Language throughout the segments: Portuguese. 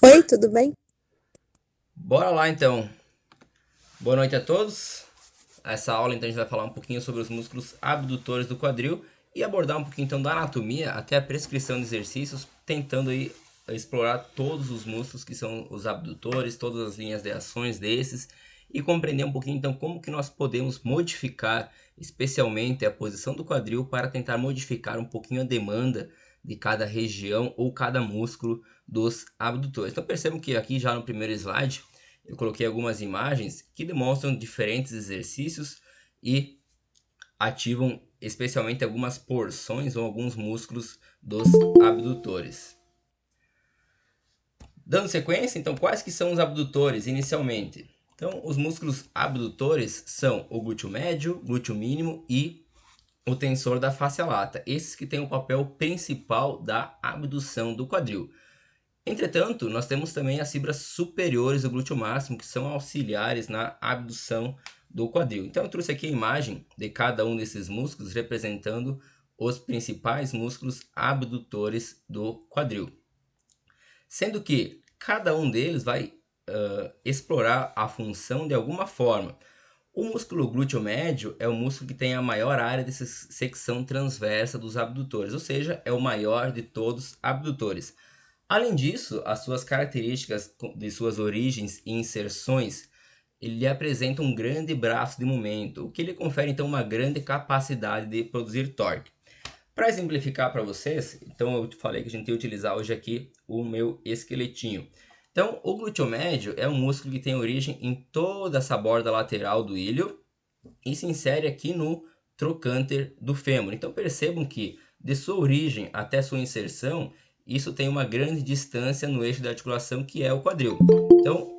Oi, tudo bem? Bora lá então. Boa noite a todos. Essa aula então a gente vai falar um pouquinho sobre os músculos abdutores do quadril e abordar um pouquinho então da anatomia até a prescrição de exercícios, tentando aí explorar todos os músculos que são os abdutores, todas as linhas de ações desses e compreender um pouquinho então como que nós podemos modificar especialmente a posição do quadril para tentar modificar um pouquinho a demanda de cada região ou cada músculo dos abdutores. Então percebam que aqui já no primeiro slide eu coloquei algumas imagens que demonstram diferentes exercícios e ativam especialmente algumas porções ou alguns músculos dos abdutores. Dando sequência, então, quais que são os abdutores inicialmente? Então, os músculos abdutores são o glúteo médio, glúteo mínimo e o tensor da face lata. Esses que têm o papel principal da abdução do quadril. Entretanto, nós temos também as fibras superiores do glúteo máximo, que são auxiliares na abdução do quadril. Então, eu trouxe aqui a imagem de cada um desses músculos, representando os principais músculos abdutores do quadril. Sendo que cada um deles vai explorar a função de alguma forma. O músculo glúteo médio é o músculo que tem a maior área de secção transversa dos abdutores, ou seja, é o maior de todos os abdutores. Além disso, as suas características de suas origens e inserções, ele apresenta um grande braço de momento, o que lhe confere então uma grande capacidade de produzir torque. Para exemplificar para vocês, então eu falei que a gente ia utilizar hoje aqui o meu esqueletinho. Então, o glúteo médio é um músculo que tem origem em toda essa borda lateral do ilho e se insere aqui no trocânter do fêmur. Então percebam que de sua origem até sua inserção, isso tem uma grande distância no eixo da articulação que é o quadril. Então,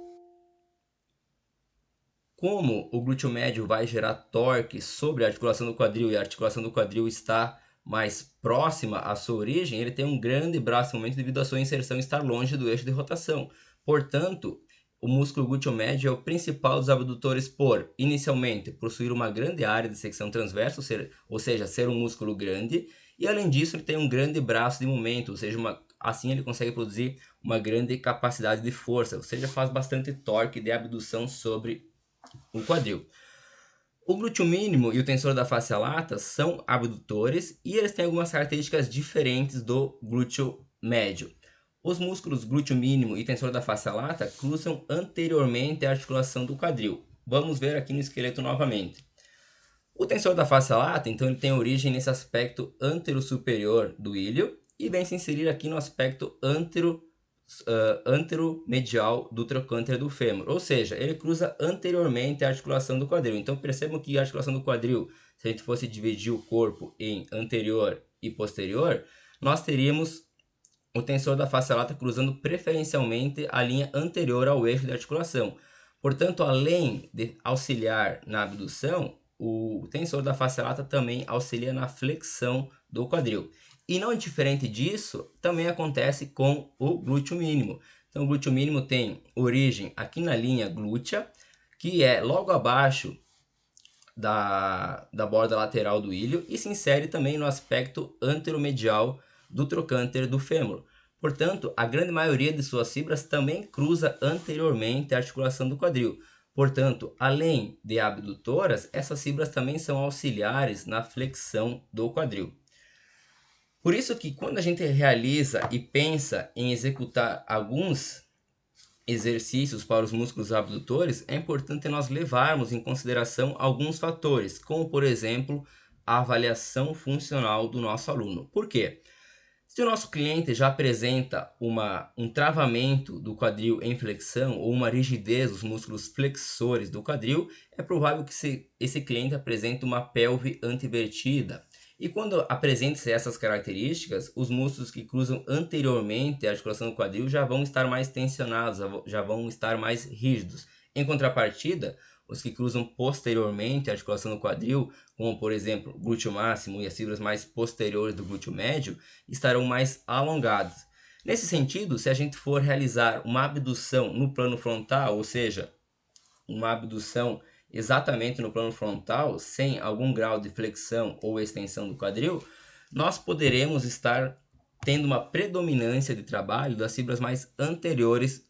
como o glúteo médio vai gerar torque sobre a articulação do quadril e a articulação do quadril está mais próxima à sua origem, ele tem um grande braço de momento devido à sua inserção estar longe do eixo de rotação. Portanto, o músculo glúteo médio é o principal dos abdutores por, inicialmente, possuir uma grande área de secção transversa, ou seja, ser um músculo grande, e além disso ele tem um grande braço de momento, ou seja, assim ele consegue produzir uma grande capacidade de força, ou seja, faz bastante torque de abdução sobre o quadril. O glúteo mínimo e o tensor da face lata são abdutores e eles têm algumas características diferentes do glúteo médio. Os músculos glúteo mínimo e tensor da face lata cruzam anteriormente à articulação do quadril. Vamos ver aqui no esqueleto novamente. O tensor da face lata, então, ele tem origem nesse aspecto antero-superior do ilho e vem se inserir aqui no aspecto anteromedial do trocânter do fêmur, ou seja, ele cruza anteriormente a articulação do quadril. Então percebam que a articulação do quadril, se a gente fosse dividir o corpo em anterior e posterior, nós teríamos o tensor da face lata cruzando preferencialmente a linha anterior ao eixo da articulação. Portanto, além de auxiliar na abdução, o tensor da face lata também auxilia na flexão do quadril. E não diferente disso, também acontece com o glúteo mínimo. Então, o glúteo mínimo tem origem aqui na linha glútea, que é logo abaixo da borda lateral do ilho e se insere também no aspecto anteromedial do trocânter do fêmur. Portanto, a grande maioria de suas fibras também cruza anteriormente a articulação do quadril. Portanto, além de abdutoras, essas fibras também são auxiliares na flexão do quadril. Por isso que quando a gente realiza e pensa em executar alguns exercícios para os músculos abdutores, é importante nós levarmos em consideração alguns fatores, como por exemplo, a avaliação funcional do nosso aluno. Por quê? Se o nosso cliente já apresenta um travamento do quadril em flexão ou uma rigidez dos músculos flexores do quadril, é provável que esse cliente apresente uma pelve antivertida. E quando apresenta essas características, os músculos que cruzam anteriormente à articulação do quadril já vão estar mais tensionados, já vão estar mais rígidos. Em contrapartida, os que cruzam posteriormente à articulação do quadril, como por exemplo o glúteo máximo e as fibras mais posteriores do glúteo médio, estarão mais alongados. Nesse sentido, se a gente for realizar uma abdução no plano frontal, ou seja, uma abdução exatamente no plano frontal, sem algum grau de flexão ou extensão do quadril, nós poderemos estar tendo uma predominância de trabalho das fibras mais anteriores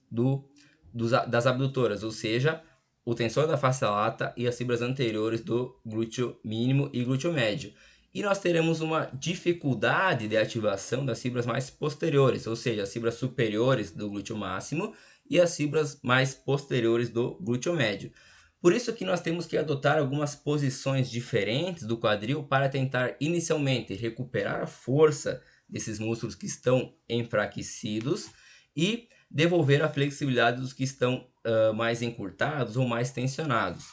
das abdutoras, ou seja, o tensor da face lata e as fibras anteriores do glúteo mínimo e glúteo médio. E nós teremos uma dificuldade de ativação das fibras mais posteriores, ou seja, as fibras superiores do glúteo máximo e as fibras mais posteriores do glúteo médio. Por isso que nós temos que adotar algumas posições diferentes do quadril para tentar inicialmente recuperar a força desses músculos que estão enfraquecidos e devolver a flexibilidade dos que estão mais encurtados ou mais tensionados.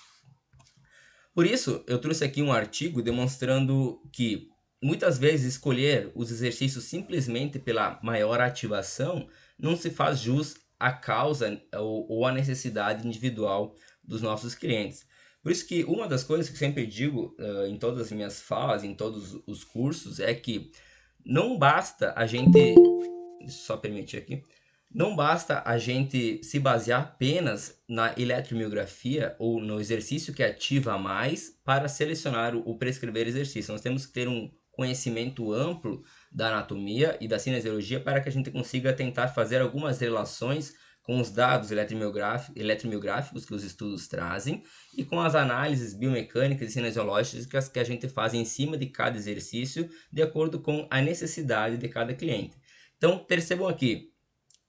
Por isso, eu trouxe aqui um artigo demonstrando que muitas vezes escolher os exercícios simplesmente pela maior ativação não se faz jus à causa ou à necessidade individual dos nossos clientes. Por isso que uma das coisas que eu sempre digo em todas as minhas falas, em todos os cursos, é que não basta a gente... Deixa eu só permitir aqui. Não basta a gente se basear apenas na eletromiografia ou no exercício que ativa mais para selecionar o prescrever exercício. Nós temos que ter um conhecimento amplo da anatomia e da cinesiologia para que a gente consiga tentar fazer algumas relações com os dados eletromiográficos que os estudos trazem e com as análises biomecânicas e cinesiológicas que a gente faz em cima de cada exercício de acordo com a necessidade de cada cliente. Então, percebam aqui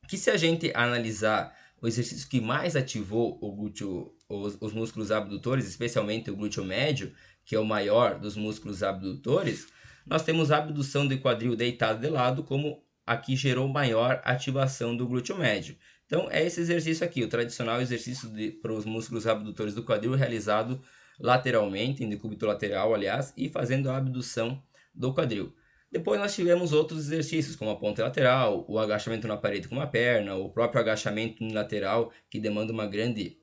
que se a gente analisar o exercício que mais ativou o glúteo, os músculos abdutores, especialmente o glúteo médio, que é o maior dos músculos abdutores, nós temos a abdução do quadril deitado de lado como a que gerou maior ativação do glúteo médio. Então, é esse exercício aqui, o tradicional exercício para os músculos abdutores do quadril realizado lateralmente, em decúbito lateral, aliás, e fazendo a abdução do quadril. Depois nós tivemos outros exercícios, como a ponta lateral, o agachamento na parede com uma perna, o próprio agachamento unilateral, que demanda uma grande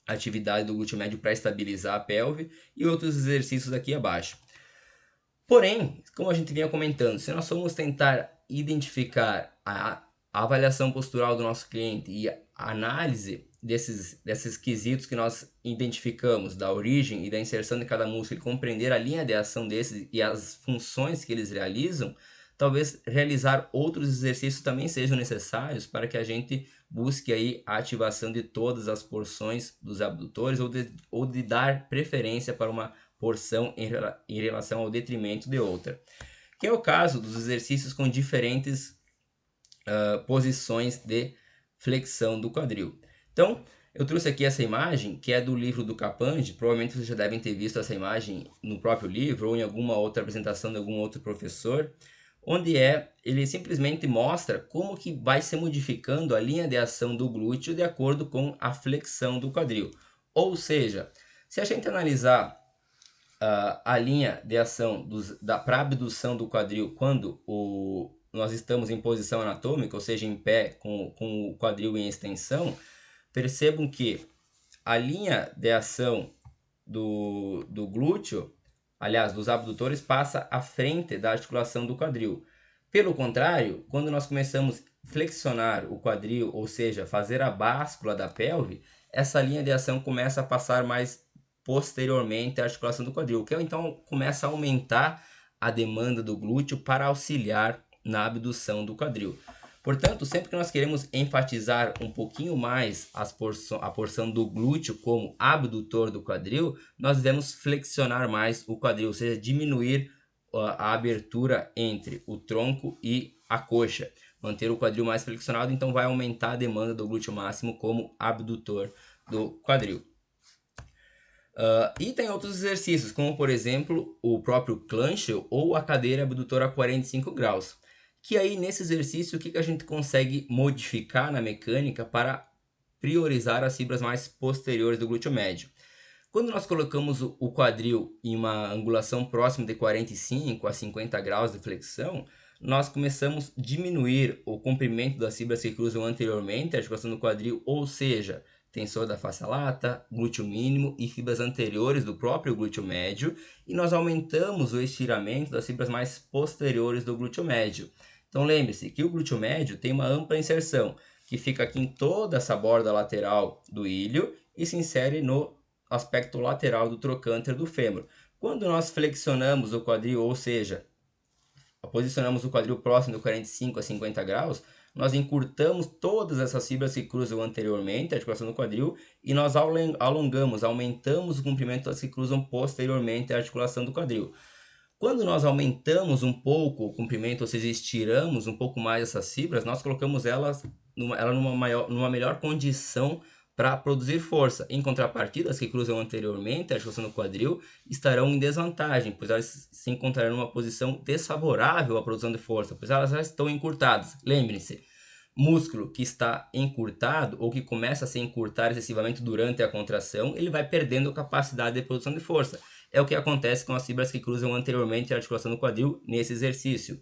atividade do glúteo médio para estabilizar a pelve, e outros exercícios aqui abaixo. Porém, como a gente vinha comentando, se nós formos tentar identificar a avaliação postural do nosso cliente e a análise desses quesitos que nós identificamos, da origem e da inserção de cada músculo, e compreender a linha de ação desses e as funções que eles realizam, talvez realizar outros exercícios também sejam necessários para que a gente busque aí a ativação de todas as porções dos abdutores ou de dar preferência para uma porção em relação ao detrimento de outra. Que é o caso dos exercícios com diferentes posições de flexão do quadril. Então, eu trouxe aqui essa imagem, que é do livro do Capande. Provavelmente vocês já devem ter visto essa imagem no próprio livro ou em alguma outra apresentação de algum outro professor, onde ele simplesmente mostra como que vai se modificando a linha de ação do glúteo de acordo com a flexão do quadril. Ou seja, se a gente analisar a linha de ação para abdução do quadril quando nós estamos em posição anatômica, ou seja, em pé com o quadril em extensão, percebam que a linha de ação do glúteo, aliás, dos abdutores, passa à frente da articulação do quadril. Pelo contrário, quando nós começamos a flexionar o quadril, ou seja, fazer a báscula da pelve, essa linha de ação começa a passar mais posteriormente à articulação do quadril, que então começa a aumentar a demanda do glúteo para auxiliar na abdução do quadril. Portanto, sempre que nós queremos enfatizar um pouquinho mais a porção do glúteo como abdutor do quadril, nós devemos flexionar mais o quadril, ou seja, diminuir a abertura entre o tronco e a coxa. Manter o quadril mais flexionado, então vai aumentar a demanda do glúteo máximo como abdutor do quadril. E tem outros exercícios, como por exemplo o próprio clanchel ou a cadeira abdutora a 45 graus. Que aí nesse exercício o que a gente consegue modificar na mecânica para priorizar as fibras mais posteriores do glúteo médio. Quando nós colocamos o quadril em uma angulação próxima de 45 a 50 graus de flexão, nós começamos a diminuir o comprimento das fibras que cruzam anteriormente a articulação do quadril, ou seja, tensor da face lata, glúteo mínimo e fibras anteriores do próprio glúteo médio, e nós aumentamos o estiramento das fibras mais posteriores do glúteo médio. Então lembre-se que o glúteo médio tem uma ampla inserção, que fica aqui em toda essa borda lateral do ilho e se insere no aspecto lateral do trocânter do fêmur. Quando nós flexionamos o quadril, ou seja, posicionamos o quadril próximo do 45 a 50 graus, nós encurtamos todas essas fibras que cruzam anteriormente a articulação do quadril e nós alongamos, aumentamos o comprimento das que cruzam posteriormente a articulação do quadril. Quando nós aumentamos um pouco o comprimento, ou seja, estiramos um pouco mais essas fibras, nós colocamos elas numa melhor condição para produzir força. Em contrapartida, as que cruzam anteriormente a articulação do quadril estarão em desvantagem, pois elas se encontrarão numa posição desfavorável à produção de força, pois elas já estão encurtadas. Lembrem-se, músculo que está encurtado ou que começa a se encurtar excessivamente durante a contração, ele vai perdendo capacidade de produção de força. É o que acontece com as fibras que cruzam anteriormente a articulação do quadril nesse exercício.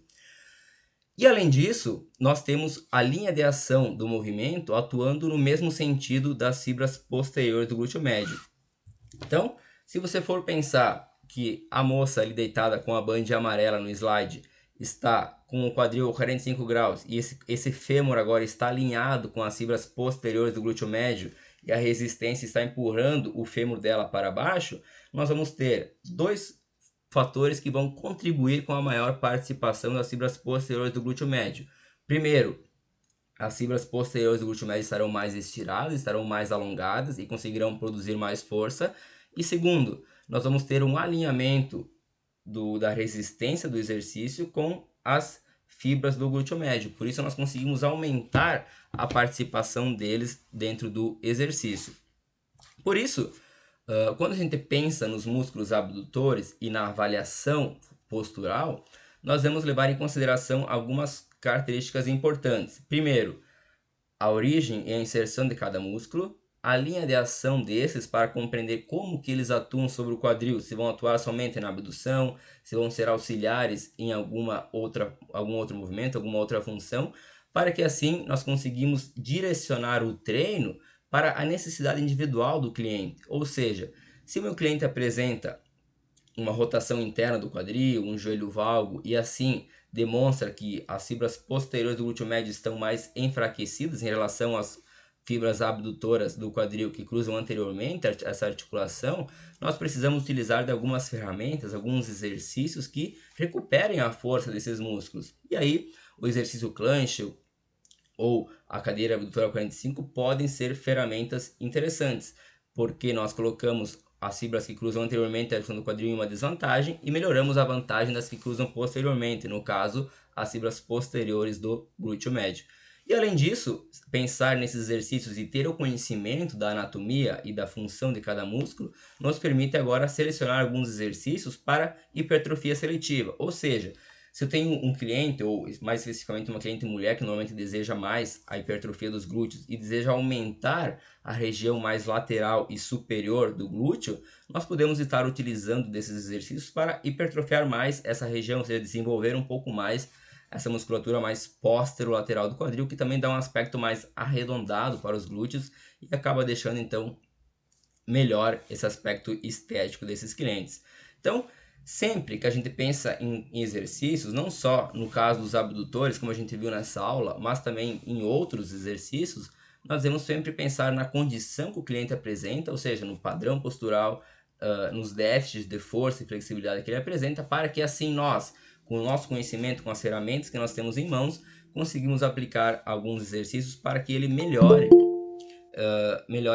E além disso, nós temos a linha de ação do movimento atuando no mesmo sentido das fibras posteriores do glúteo médio. Então, se você for pensar que a moça ali deitada com a band amarela no slide está com o quadril 45 graus e esse fêmur agora está alinhado com as fibras posteriores do glúteo médio e a resistência está empurrando o fêmur dela para baixo, nós vamos ter dois fatores que vão contribuir com a maior participação das fibras posteriores do glúteo médio. Primeiro, as fibras posteriores do glúteo médio estarão mais estiradas, estarão mais alongadas e conseguirão produzir mais força. E segundo, nós vamos ter um alinhamento da resistência do exercício com as fibras do glúteo médio. Por isso, nós conseguimos aumentar a participação deles dentro do exercício. Por isso, quando a gente pensa nos músculos abdutores e na avaliação postural, nós devemos levar em consideração algumas características importantes. Primeiro, a origem e a inserção de cada músculo, a linha de ação desses para compreender como que eles atuam sobre o quadril, se vão atuar somente na abdução, se vão ser auxiliares em algum outro movimento, alguma outra função, para que assim nós conseguimos direcionar o treino para a necessidade individual do cliente. Ou seja, se o meu cliente apresenta uma rotação interna do quadril, um joelho valgo e assim demonstra que as fibras posteriores do glúteo médio estão mais enfraquecidas em relação às fibras abdutoras do quadril que cruzam anteriormente essa articulação, nós precisamos utilizar de algumas ferramentas, alguns exercícios que recuperem a força desses músculos. E aí, o exercício Clanchel ou a cadeira abdutora 45 podem ser ferramentas interessantes, porque nós colocamos as fibras que cruzam anteriormente a articulação do quadril em uma desvantagem e melhoramos a vantagem das que cruzam posteriormente, no caso, as fibras posteriores do glúteo médio. E além disso, pensar nesses exercícios e ter o conhecimento da anatomia e da função de cada músculo nos permite agora selecionar alguns exercícios para hipertrofia seletiva, ou seja, se eu tenho um cliente, ou mais especificamente uma cliente mulher que normalmente deseja mais a hipertrofia dos glúteos e deseja aumentar a região mais lateral e superior do glúteo, nós podemos estar utilizando desses exercícios para hipertrofiar mais essa região, ou seja, desenvolver um pouco mais essa musculatura mais posterolateral do quadril, que também dá um aspecto mais arredondado para os glúteos e acaba deixando então melhor esse aspecto estético desses clientes. Então, sempre que a gente pensa em exercícios, não só no caso dos abdutores, como a gente viu nessa aula, mas também em outros exercícios, nós devemos sempre pensar na condição que o cliente apresenta, ou seja, no padrão postural, nos déficits de força e flexibilidade que ele apresenta, para que assim nós, com o nosso conhecimento, com as ferramentas que nós temos em mãos, conseguimos aplicar alguns exercícios para que ele melhore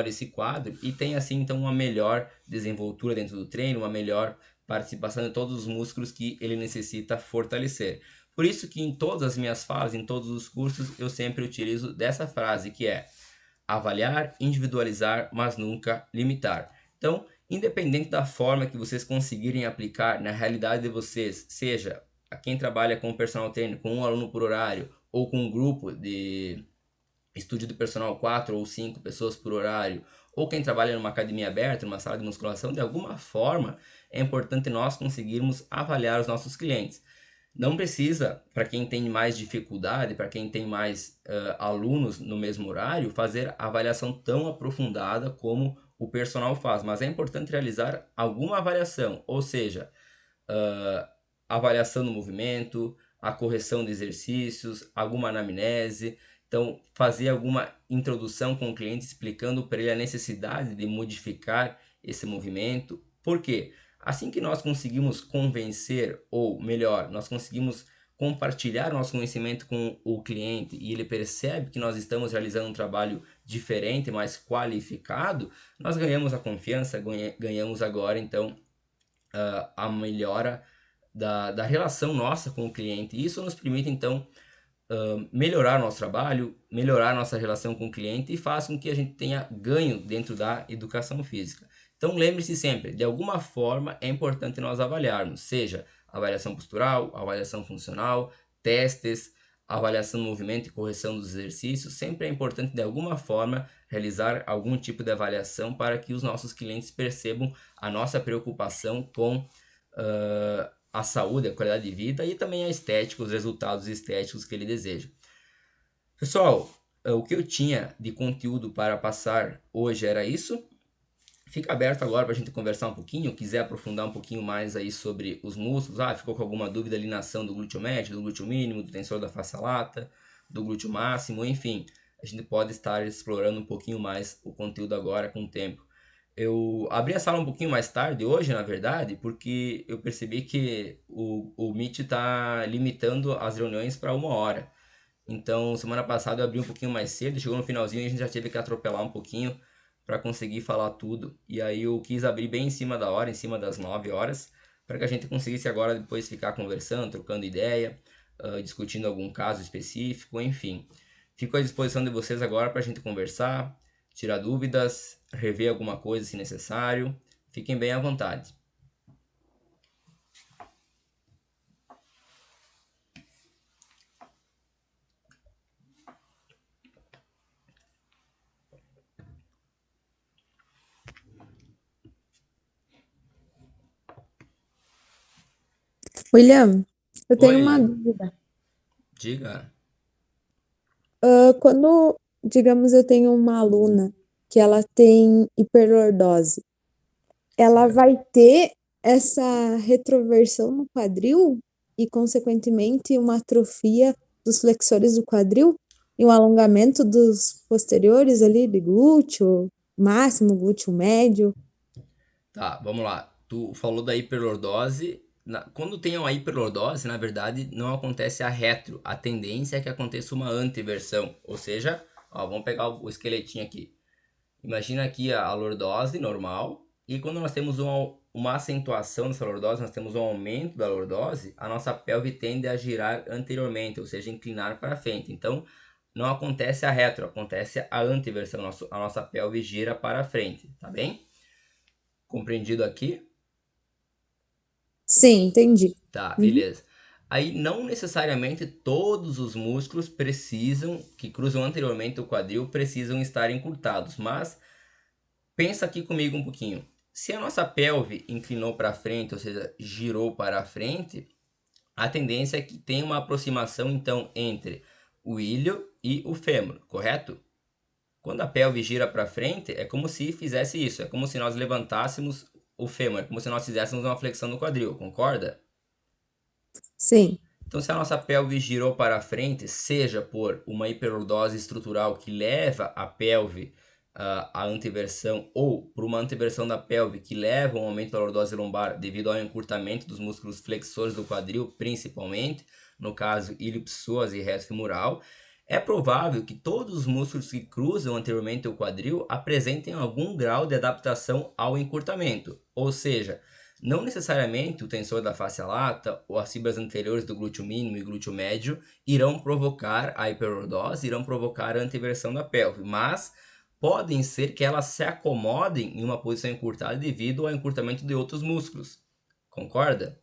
esse quadro e tenha assim então uma melhor desenvoltura dentro do treino, uma melhor participação de todos os músculos que ele necessita fortalecer. Por isso que em todas as minhas falas, em todos os cursos, eu sempre utilizo dessa frase que é avaliar, individualizar, mas nunca limitar. Então, independente da forma que vocês conseguirem aplicar na realidade de vocês, seja a quem trabalha com personal trainer, com um aluno por horário, ou com um grupo de estúdio do personal 4 ou 5 pessoas por horário, ou quem trabalha numa academia aberta, numa sala de musculação, de alguma forma é importante nós conseguirmos avaliar os nossos clientes. Não precisa, para quem tem mais dificuldade, para quem tem mais alunos no mesmo horário, fazer avaliação tão aprofundada como o personal faz, mas é importante realizar alguma avaliação, ou seja, avaliação do movimento, a correção de exercícios, alguma anamnese. Então, fazer alguma introdução com o cliente explicando para ele a necessidade de modificar esse movimento. Por quê? Assim que nós conseguimos convencer, ou melhor, nós conseguimos compartilhar nosso conhecimento com o cliente e ele percebe que nós estamos realizando um trabalho diferente, mais qualificado, nós ganhamos a confiança, ganhamos agora então a melhora da relação nossa com o cliente. Isso nos permite então melhorar nosso trabalho, melhorar nossa relação com o cliente e faz com que a gente tenha ganho dentro da educação física. Então lembre-se sempre, de alguma forma é importante nós avaliarmos, seja avaliação postural, avaliação funcional, testes, avaliação do movimento e correção dos exercícios, sempre é importante de alguma forma realizar algum tipo de avaliação para que os nossos clientes percebam a nossa preocupação com a saúde, a qualidade de vida e também a estética, os resultados estéticos que ele deseja. Pessoal, o que eu tinha de conteúdo para passar hoje era isso. Fica aberto agora para a gente conversar um pouquinho, quiser aprofundar um pouquinho mais aí sobre os músculos. Ficou com alguma dúvida ali na ação do glúteo médio, do glúteo mínimo, do tensor da face lata, do glúteo máximo, enfim. A gente pode estar explorando um pouquinho mais o conteúdo agora com o tempo. Eu abri a sala um pouquinho mais tarde hoje, na verdade, porque eu percebi que o Meet está limitando as reuniões para 1 hora. Então, semana passada eu abri um pouquinho mais cedo, chegou no finalzinho e a gente já teve que atropelar um pouquinho para conseguir falar tudo. E aí eu quis abrir bem em cima da hora, em cima das 9 horas, para que a gente conseguisse agora depois ficar conversando, trocando ideia, discutindo algum caso específico, enfim. Fico à disposição de vocês agora para a gente conversar, tirar dúvidas, rever alguma coisa se necessário. Fiquem bem à vontade. William, eu tenho uma Oi, dúvida. diga. Quando, digamos, eu tenho uma aluna que ela tem hiperlordose, ela Certo. vai ter essa retroversão no quadril e, consequentemente, uma atrofia dos flexores do quadril e um alongamento dos posteriores ali, de glúteo máximo, glúteo médio. Tá, vamos lá. Tu falou da hiperlordose. Quando tem uma hiperlordose, na verdade, não acontece a retro. A tendência é que aconteça uma anteversão. Ou seja, ó, vamos pegar o esqueletinho aqui. Imagina aqui a lordose normal. E quando nós temos uma acentuação dessa lordose, nós temos um aumento da lordose, a nossa pelve tende a girar anteriormente, ou seja, inclinar para frente. Então, não acontece a retro, acontece a anteversão. A nossa pelve gira para frente, tá bem? Compreendido aqui? Sim, entendi. Tá, Uhum. beleza. Aí não necessariamente todos os músculos precisam, que cruzam anteriormente o quadril, precisam estar encurtados, mas pensa aqui comigo um pouquinho. Se a nossa pelve inclinou para frente, ou seja, girou para a frente, a tendência é que tenha uma aproximação então entre o ilho e o fêmur, correto? Quando a pelve gira para frente, é como se fizesse isso, é como se nós levantássemos o fêmur, é como se nós fizéssemos uma flexão no quadril, concorda? Sim, Então, se a nossa pelve girou para frente, seja por uma hiperlordose estrutural que leva a pelve à anteversão ou por uma anteversão da pelve que leva a um aumento da lordose lombar devido ao encurtamento dos músculos flexores do quadril, principalmente, no caso ilipsoas e reto femoral, é provável que todos os músculos que cruzam anteriormente o quadril apresentem algum grau de adaptação ao encurtamento, ou seja, não necessariamente o tensor da face lata ou as fibras anteriores do glúteo mínimo e glúteo médio irão provocar a hiperlordose, irão provocar a anteversão da pelve, mas podem ser que elas se acomodem em uma posição encurtada devido ao encurtamento de outros músculos. Concorda?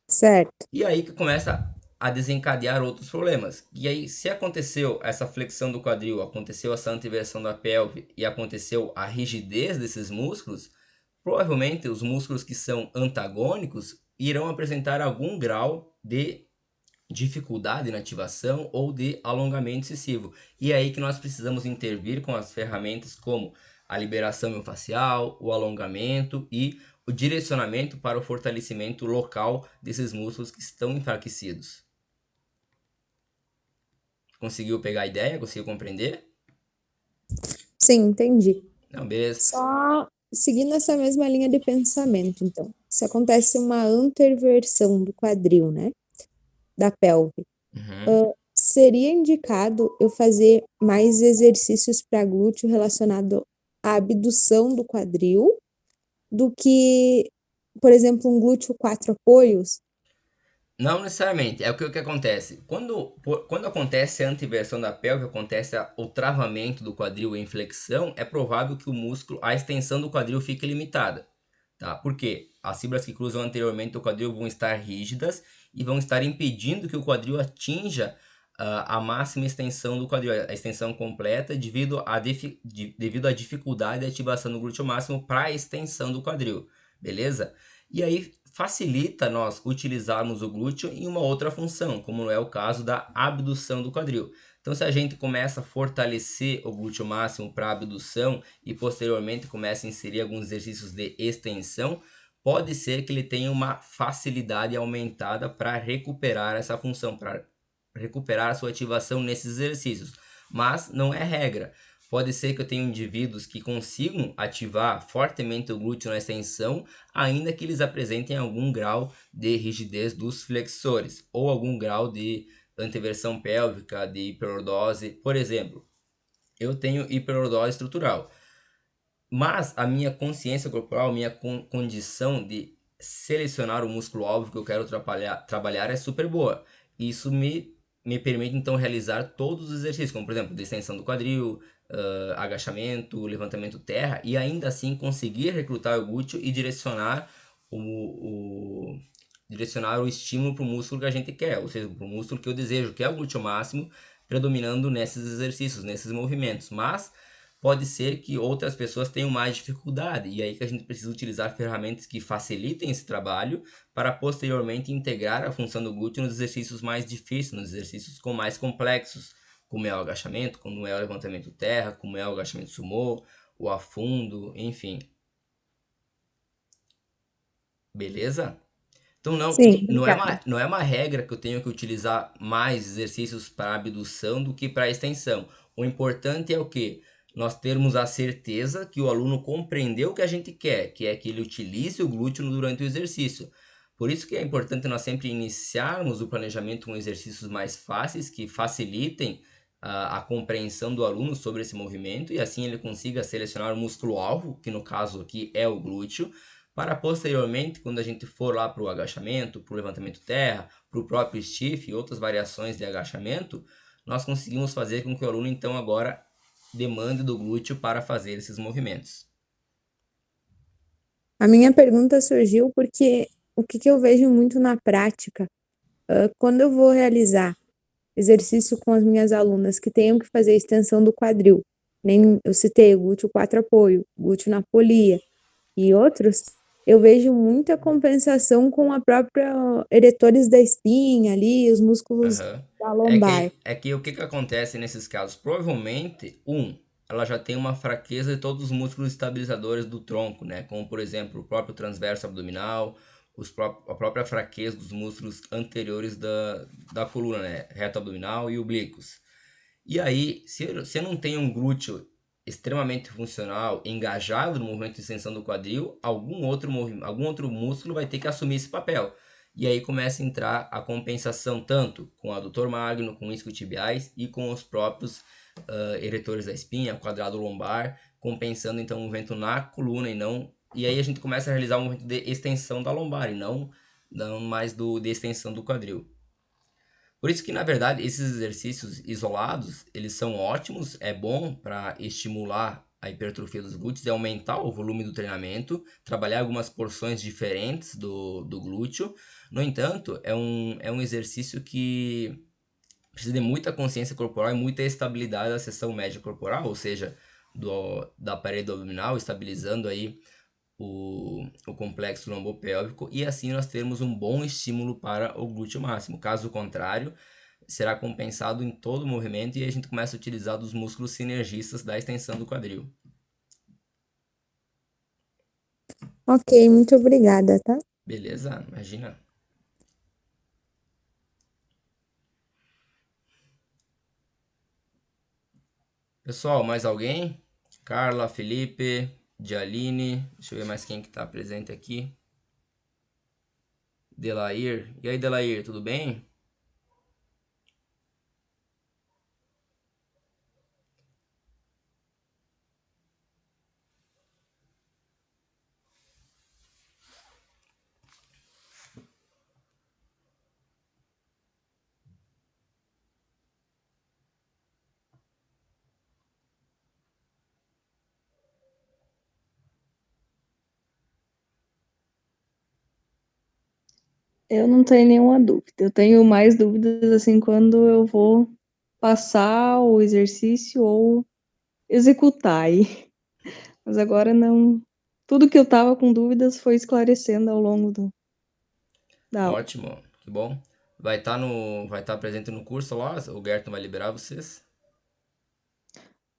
certo. E aí que começa a desencadear outros problemas. E aí, se aconteceu essa flexão do quadril, aconteceu essa anteversão da pelve e aconteceu a rigidez desses músculos, provavelmente os músculos que são antagônicos irão apresentar algum grau de dificuldade na ativação ou de alongamento excessivo. E é aí que nós precisamos intervir com as ferramentas como a liberação miofascial, o alongamento e o direcionamento para o fortalecimento local desses músculos que estão enfraquecidos. Conseguiu pegar a ideia? Conseguiu compreender? Sim, entendi. Não, beleza. Só seguindo essa mesma linha de pensamento, então. Se acontece uma anteversão do quadril, né? da pelve. Uhum. Seria indicado eu fazer mais exercícios para glúteo relacionado à abdução do quadril do que, por exemplo, um glúteo quatro apoios? Não necessariamente. É o que acontece. Quando acontece a anteversão da pelve, acontece o travamento do quadril em flexão, é provável que o músculo, a extensão do quadril fique limitada. Tá? Por quê? As fibras que cruzam anteriormente o quadril vão estar rígidas e vão estar impedindo que o quadril atinja a máxima extensão do quadril, a extensão completa, devido à dificuldade de ativação do glúteo máximo para a extensão do quadril. Beleza? E aí facilita nós utilizarmos o glúteo em uma outra função, como é o caso da abdução do quadril. Então, se a gente começa a fortalecer o glúteo máximo para abdução e posteriormente começa a inserir alguns exercícios de extensão, pode ser que ele tenha uma facilidade aumentada para recuperar essa função, para recuperar a sua ativação nesses exercícios. Mas não é regra. Pode ser que eu tenha indivíduos que consigam ativar fortemente o glúteo na extensão, ainda que eles apresentem algum grau de rigidez dos flexores ou algum grau de anteversão pélvica, de hiperlordose. Por exemplo, eu tenho hiperlordose estrutural, mas a minha consciência corporal, minha condição de selecionar o músculo alvo que eu quero trabalhar é super boa. Isso me permite então realizar todos os exercícios, como por exemplo, de extensão do quadril, agachamento, levantamento terra, e ainda assim conseguir recrutar o glúteo e direcionar o estímulo para o músculo que a gente quer, ou seja, para o músculo que eu desejo, que é o glúteo máximo, predominando nesses exercícios, nesses movimentos. Mas pode ser que outras pessoas tenham mais dificuldade, e aí que a gente precisa utilizar ferramentas que facilitem esse trabalho para posteriormente integrar a função do glúteo nos exercícios mais difíceis, nos exercícios com mais complexos, como é o agachamento, como é o levantamento terra, como é o agachamento sumô, o afundo, enfim. Beleza? Então Sim, obrigada. não é uma regra que eu tenho que utilizar mais exercícios para abdução do que para extensão. O importante é o que? Nós termos a certeza que o aluno compreendeu o que a gente quer, que é que ele utilize o glúteo durante o exercício. Por isso que é importante nós sempre iniciarmos o planejamento com exercícios mais fáceis, que facilitem a compreensão do aluno sobre esse movimento e assim ele consiga selecionar o músculo-alvo, que no caso aqui é o glúteo, para posteriormente, quando a gente for lá para o agachamento, para o levantamento terra, para o próprio stiff e outras variações de agachamento, nós conseguimos fazer com que o aluno então agora demande do glúteo para fazer esses movimentos. A minha pergunta surgiu porque o que eu vejo muito na prática, quando eu vou realizar exercício com as minhas alunas que tenham que fazer extensão do quadril, nem eu citei o glúteo quatro apoio, glúteo na polia e outros, eu vejo muita compensação com a própria eretores da espinha ali, os músculos Uhum. da lombar. É que o que, que acontece nesses casos? Provavelmente, ela já tem uma fraqueza de todos os músculos estabilizadores do tronco, né? Como, por exemplo, o próprio transverso abdominal, a própria fraqueza dos músculos anteriores da coluna, né? Reto abdominal e oblíquos. E aí, se eu não tenho um glúteo extremamente funcional, engajado no movimento de extensão do quadril, algum outro músculo vai ter que assumir esse papel. E aí começa a entrar a compensação tanto com o adutor magno, com isquiotibiais e com os próprios eretores da espinha, quadrado lombar, compensando então o movimento na coluna e não. E aí a gente começa a realizar um movimento de extensão da lombar e não mais de extensão do quadril. Por isso que, na verdade, esses exercícios isolados, eles são ótimos, é bom para estimular a hipertrofia dos glúteos e aumentar o volume do treinamento, trabalhar algumas porções diferentes do glúteo. No entanto, é um exercício que precisa de muita consciência corporal e muita estabilidade da seção média corporal, ou seja, da parede abdominal, estabilizando aí o complexo lombopélvico e assim nós termos um bom estímulo para o glúteo máximo. Caso contrário, será compensado em todo o movimento e a gente começa a utilizar os músculos sinergistas da extensão do quadril. Ok, muito obrigada, tá? Beleza? Imagina. Pessoal, mais alguém? Carla, Felipe, Dialine, deixa eu ver mais quem que está presente aqui. Delair. E aí, Delair, tudo bem? Eu não tenho nenhuma dúvida. Eu tenho mais dúvidas assim quando eu vou passar o exercício ou executar aí. Mas agora não. Tudo que eu tava com dúvidas foi esclarecendo ao longo da aula. Ótimo, que bom. Vai estar presente no curso lá, o Gerton vai liberar vocês.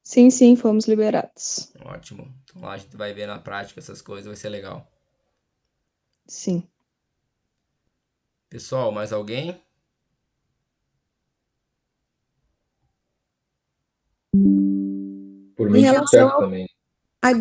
Sim, sim, fomos liberados. Ótimo. Então lá a gente vai ver na prática essas coisas, vai ser legal. Sim. Pessoal, mais alguém? Por Em mim, tudo relação certo também. à